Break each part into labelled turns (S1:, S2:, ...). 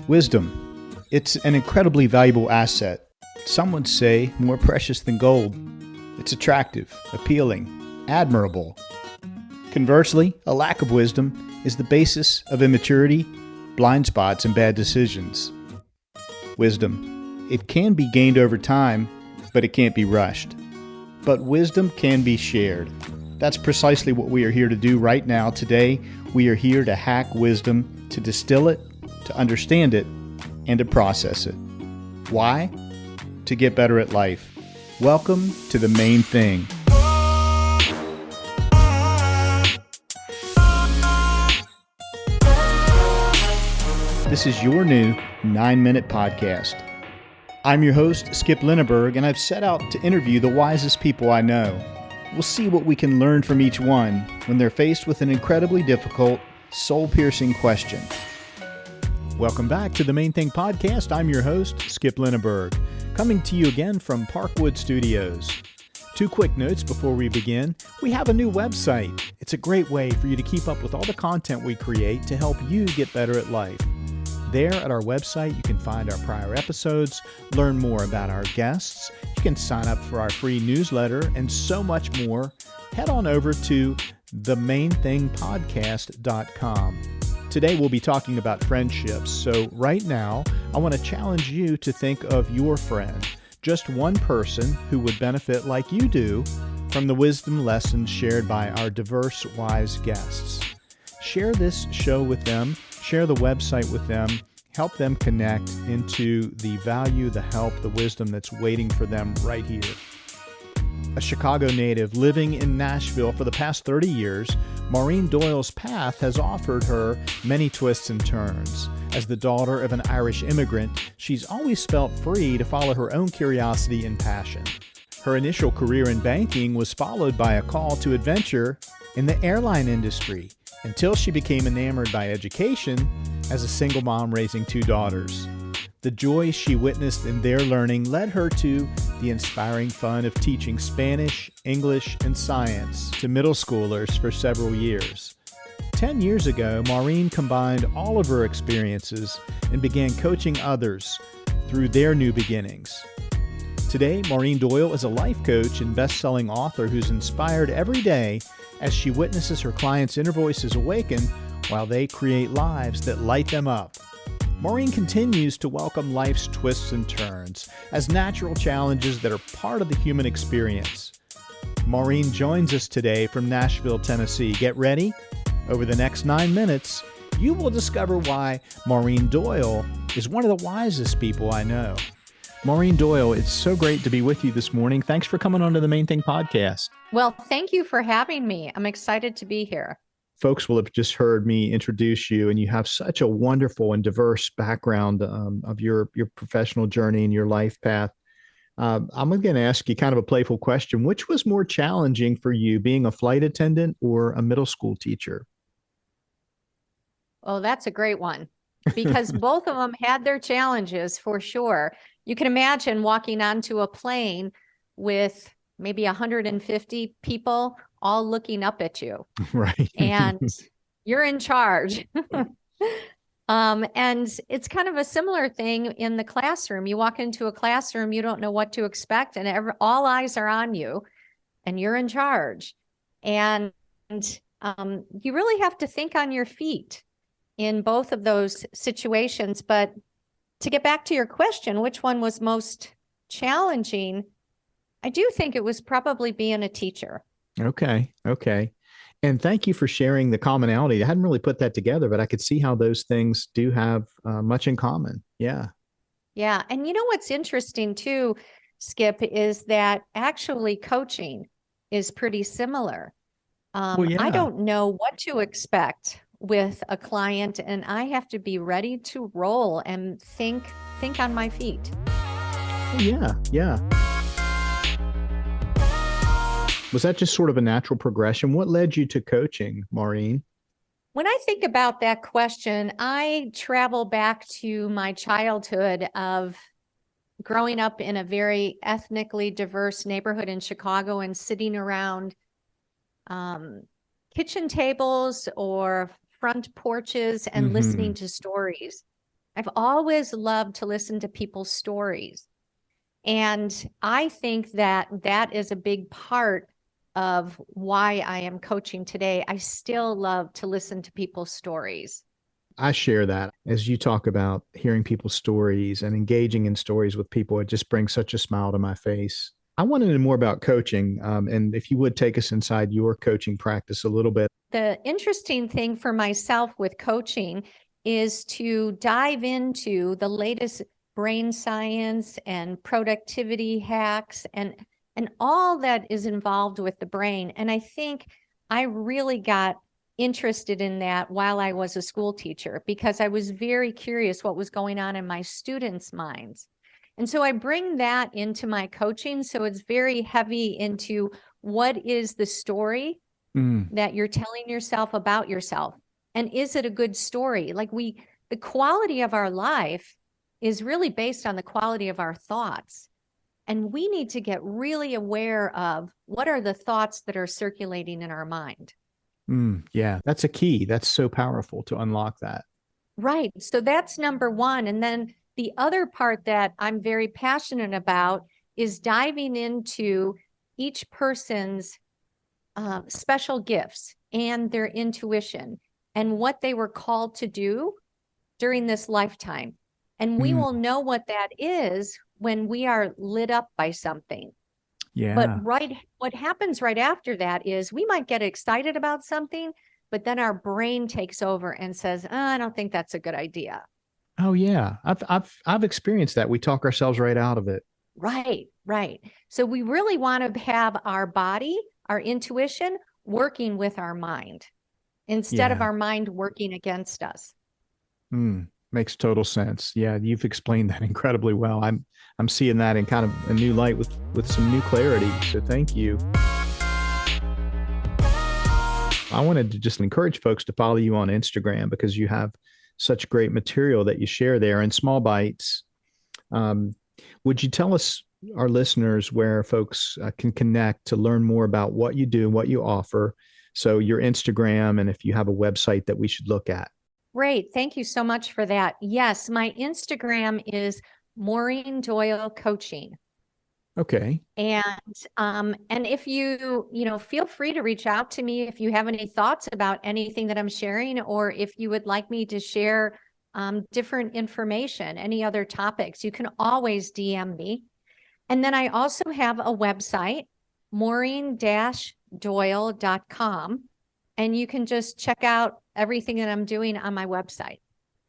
S1: Wisdom. It's an incredibly valuable asset. Some would say more precious than gold. It's attractive, appealing, admirable. Conversely, a lack of wisdom is the basis of immaturity, blind spots, and bad decisions. Wisdom. It can be gained over time, but it can't be rushed. But wisdom can be shared. That's precisely what we are here to do right now. Today, we are here to hack wisdom, to distill it, to understand it, and to process it. Why? To get better at life. Welcome to The Main Thing. This is your new 9-minute podcast. I'm your host, Skip Linneberg, and I've set out to interview the wisest people I know. We'll see what we can learn from each one when they're faced with an incredibly difficult, soul-piercing question. Welcome back to The Main Thing podcast. I'm your host, Skip Linneberg, coming to you again from Parkwood Studios. 2 quick notes before we begin. We have a new website. It's a great way for you to keep up with all the content we create to help you get better at life. There at our website, you can find our prior episodes, learn more about our guests, you can sign up for our free newsletter, and so much more. Head on over to themainthingpodcast.com. Today we'll be talking about friendships, so right now I want to challenge you to think of your friend, just one person who would benefit like you do from the wisdom lessons shared by our diverse, wise guests. Share this show with them, share the website with them, help them connect into the value, the help, the wisdom that's waiting for them right here. A Chicago native living in Nashville for the past 30 years, Maureen Doyle's path has offered her many twists and turns. As the daughter of an Irish immigrant, she's always felt free to follow her own curiosity and passion. Her initial career in banking was followed by a call to adventure in the airline industry, until she became enamored by education as a single mom raising 2 daughters. The joy she witnessed in their learning led her to the inspiring fun of teaching Spanish, English, and science to middle schoolers for several years. 10 years ago, Maureen combined all of her experiences and began coaching others through their new beginnings. Today, Maureen Doyle is a life coach and best-selling author who's inspired every day as she witnesses her clients' inner voices awaken while they create lives that light them up. Maureen continues to welcome life's twists and turns as natural challenges that are part of the human experience. Maureen joins us today from Nashville, Tennessee. Get ready. Over the next 9 minutes, you will discover why Maureen Doyle is one of the wisest people I know. Maureen Doyle, it's so great to be with you this morning. Thanks for coming on to the Main Thing podcast.
S2: Well, thank you for having me. I'm excited to be here.
S1: Folks will have just heard me introduce you, and you have such a wonderful and diverse background of your professional journey and your life path. I'm going to ask you kind of a playful question. Which was more challenging for you, being a flight attendant or a middle school teacher?
S2: Oh, that's a great one, because both of them had their challenges for sure. You can imagine walking onto a plane with maybe 150 people all looking up at you.
S1: Right.
S2: And you're in charge. And it's kind of a similar thing in the classroom. You walk into a classroom, you don't know what to expect, and all eyes are on you, and you're in charge. And you really have to think on your feet in both of those situations. But to get back to your question, which one was most challenging? I do think it was probably being a teacher. Okay. And thank you for sharing the commonality. I hadn't really put that together, but I could see how those things do have much in common. Yeah. Yeah. And you know what's interesting too, Skip, is that actually coaching is pretty similar. I don't know what to expect with a client, and I have to be ready to roll and think on my feet.
S1: Yeah. Was that just sort of a natural progression? What led you to coaching, Maureen?
S2: When I think about that question, I travel back to my childhood of growing up in a very ethnically diverse neighborhood in Chicago and sitting around kitchen tables or front porches and listening to stories. I've always loved to listen to people's stories. And I think that that is a big part of why I am coaching today. I still love to listen to people's stories.
S1: I share that. As you talk about hearing people's stories and engaging in stories with people, it just brings such a smile to my face. I want to know more about coaching. And if you would take us inside your coaching practice a little bit.
S2: The interesting thing for myself with coaching is to dive into the latest brain science and productivity hacks and all that is involved with the brain. And I think I really got interested in that while I was a school teacher, because I was very curious what was going on in my students' minds. And so I bring that into my coaching. So it's very heavy into what is the story that you're telling yourself about yourself? And is it a good story? Like the quality of our life is really based on the quality of our thoughts. And we need to get really aware of what are the thoughts that are circulating in our mind.
S1: Yeah, that's a key. That's so powerful to unlock that.
S2: Right. So that's number one. And then the other part that I'm very passionate about is diving into each person's special gifts and their intuition and what they were called to do during this lifetime. And we will know what that is when we are lit up by something.
S1: Yeah.
S2: But what happens right after that is we might get excited about something, but then our brain takes over and says, oh, I don't think that's a good idea.
S1: Oh yeah. I've experienced that. We talk ourselves right out of it.
S2: Right, right. So we really want to have our body, our intuition working with our mind instead of our mind working against us.
S1: Makes total sense. Yeah, you've explained that incredibly well. I'm seeing that in kind of a new light with some new clarity. So thank you. I wanted to just encourage folks to follow you on Instagram because you have such great material that you share there in small bites. Would you tell us, our listeners, where folks can connect to learn more about what you do and what you offer? So your Instagram, and if you have a website that we should look at.
S2: Great. Thank you so much for that. Yes, my Instagram is Maureen Doyle Coaching.
S1: Okay.
S2: And if you feel free to reach out to me if you have any thoughts about anything that I'm sharing, or if you would like me to share different information, any other topics, you can always DM me. And then I also have a website, maureen-doyle.com, and you can just check out everything that I'm doing on my website.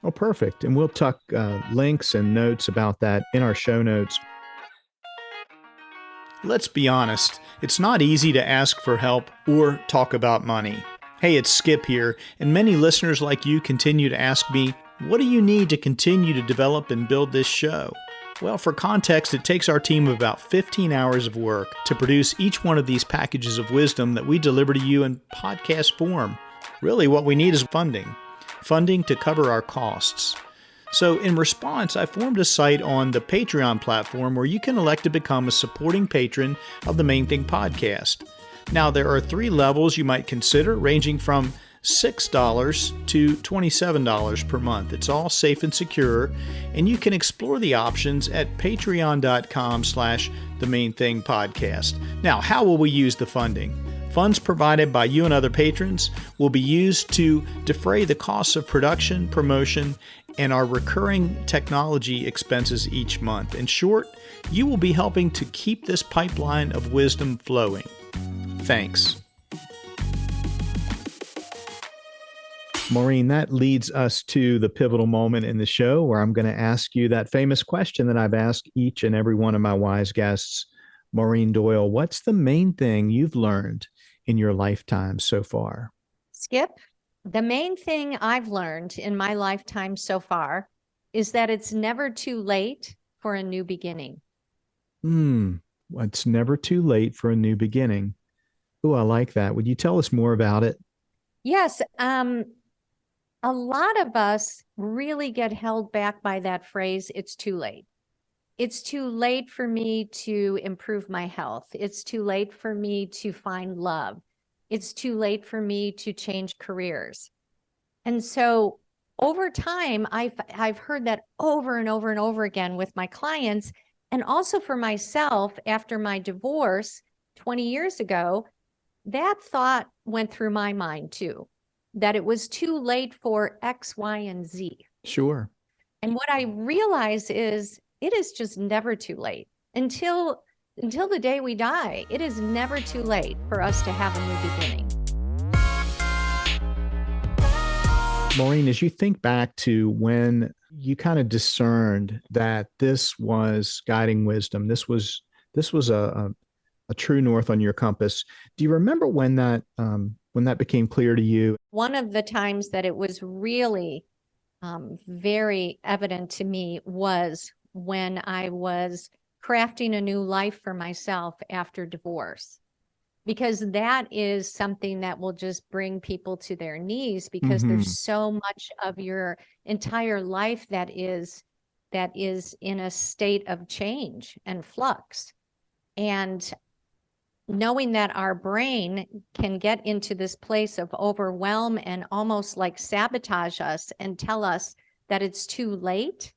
S1: Oh, perfect. And we'll tuck links and notes about that in our show notes. Let's be honest, it's not easy to ask for help or talk about money. Hey, it's Skip here, and many listeners like you continue to ask me, what do you need to continue to develop and build this show? Well, for context, it takes our team about 15 hours of work to produce each one of these packages of wisdom that we deliver to you in podcast form. Really, what we need is funding to cover our costs. So in response, I formed a site on the Patreon platform where you can elect to become a supporting patron of the Main Thing podcast. Now, there are 3 levels you might consider, ranging from $6 to $27 per month. It's all safe and secure, and you can explore the options at patreon.com/The Main Thing Podcast. Now, how will we use the funding? Funds provided by you and other patrons will be used to defray the costs of production, promotion, and our recurring technology expenses each month. In short, you will be helping to keep this pipeline of wisdom flowing. Thanks. Maureen, that leads us to the pivotal moment in the show where I'm going to ask you that famous question that I've asked each and every one of my wise guests. Maureen Doyle, what's the main thing you've learned in your lifetime so far?
S2: Skip, the main thing I've learned in my lifetime so far is that it's never too late for a new beginning.
S1: It's never too late for a new beginning. Oh, I like that. Would you tell us more about it?
S2: Yes. A lot of us really get held back by that phrase, it's too late. It's too late for me to improve my health. It's too late for me to find love. It's too late for me to change careers. And so over time, I've heard that over and over and over again with my clients, and also for myself after my divorce 20 years ago. That thought went through my mind too, that it was too late for X, Y, and Z.
S1: Sure.
S2: And what I realize is it is just never too late until the day we die. It is never too late for us to have a new beginning.
S1: Maureen, as you think back to when you kind of discerned that this was guiding wisdom, this was a true north on your compass, do you remember when that became clear to you?
S2: One of the times that it was really very evident to me was when I was crafting a new life for myself after divorce, because that is something that will just bring people to their knees, because there's so much of your entire life that is in a state of change and flux. And knowing that our brain can get into this place of overwhelm and almost like sabotage us and tell us that it's too late.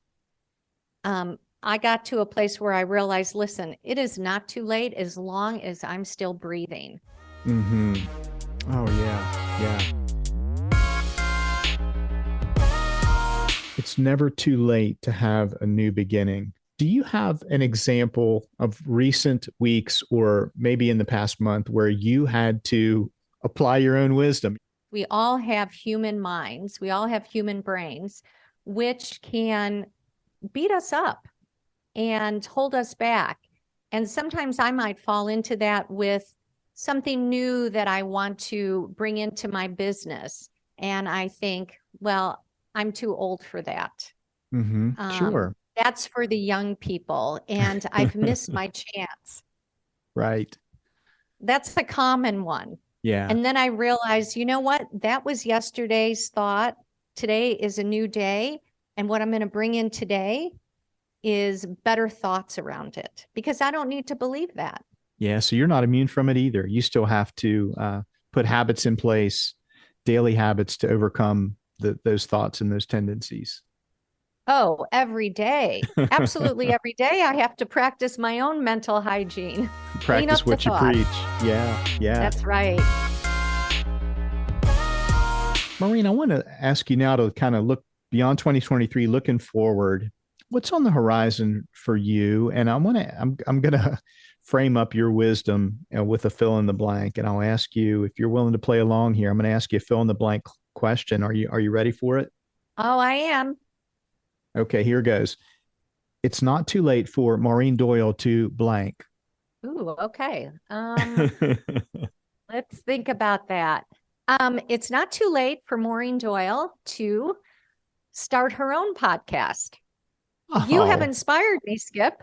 S2: I got to a place where I realized, listen, it is not too late as long as I'm still breathing.
S1: Mm-hmm. Oh, yeah. It's never too late to have a new beginning. Do you have an example of recent weeks or maybe in the past month where you had to apply your own wisdom?
S2: We all have human minds. We all have human brains, which can beat us up and hold us back. And sometimes I might fall into that with something new that I want to bring into my business. And I think, well, I'm too old for that.
S1: Sure.
S2: That's for the young people, and I've missed my chance.
S1: Right.
S2: That's a common one.
S1: Yeah.
S2: And then I realized, you know what? That was yesterday's thought. Today is a new day. And what I'm going to bring in today is better thoughts around it, because I don't need to believe that.
S1: Yeah. So you're not immune from it either. You still have to put habits in place, daily habits to overcome those thoughts and those tendencies.
S2: Oh, every day. Absolutely every day. I have to practice my own mental hygiene.
S1: Practice what you preach. Yeah.
S2: That's right.
S1: Maureen, I want to ask you now to kind of look beyond 2023, looking forward. What's on the horizon for you? And I'm going to frame up your wisdom with a fill in the blank. And I'll ask you, if you're willing to play along here, I'm going to ask you a fill in the blank question. Are you ready for it?
S2: Oh, I am.
S1: Okay, here goes. It's not too late for Maureen Doyle to blank.
S2: Ooh, okay. Let's think about that. It's not too late for Maureen Doyle to start her own podcast.
S1: Oh.
S2: You have inspired me, Skip.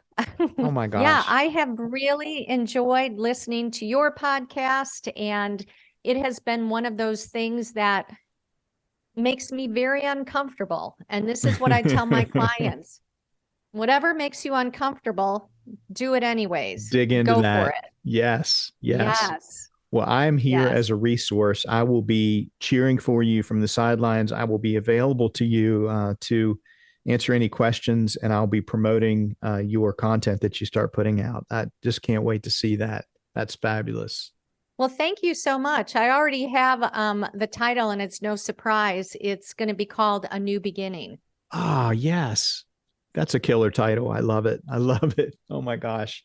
S1: Oh my gosh.
S2: Yeah, I have really enjoyed listening to your podcast, and it has been one of those things that makes me very uncomfortable. And this is what I tell my clients. Whatever makes you uncomfortable, do it anyways.
S1: Dig into
S2: Go
S1: that.
S2: for it.
S1: Yes.
S2: Yes.
S1: Well, I'm here as a resource. I will be cheering for you from the sidelines. I will be available to you to answer any questions, and I'll be promoting your content that you start putting out. I just can't wait to see that. That's fabulous.
S2: Well, thank you so much. I already have the title, and it's no surprise. It's going to be called A New Beginning.
S1: Ah, yes. That's a killer title. I love it. Oh my gosh.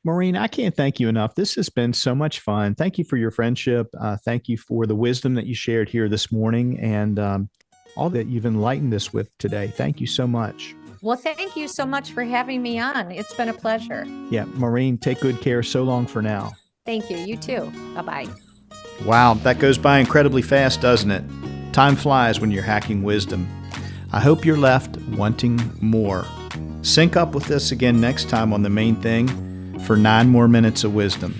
S1: Maureen, I can't thank you enough. This has been so much fun. Thank you for your friendship. Thank you for the wisdom that you shared here this morning, and all that you've enlightened us with today. Thank you so much.
S2: Well, thank you so much for having me on. It's been a pleasure.
S1: Yeah, Maureen, take good care. So long for now.
S2: Thank you. You too. Bye-bye.
S1: Wow, that goes by incredibly fast, doesn't it? Time flies when you're hacking wisdom. I hope you're left wanting more. Sync up with us again next time on The Main Thing for 9 more minutes of wisdom.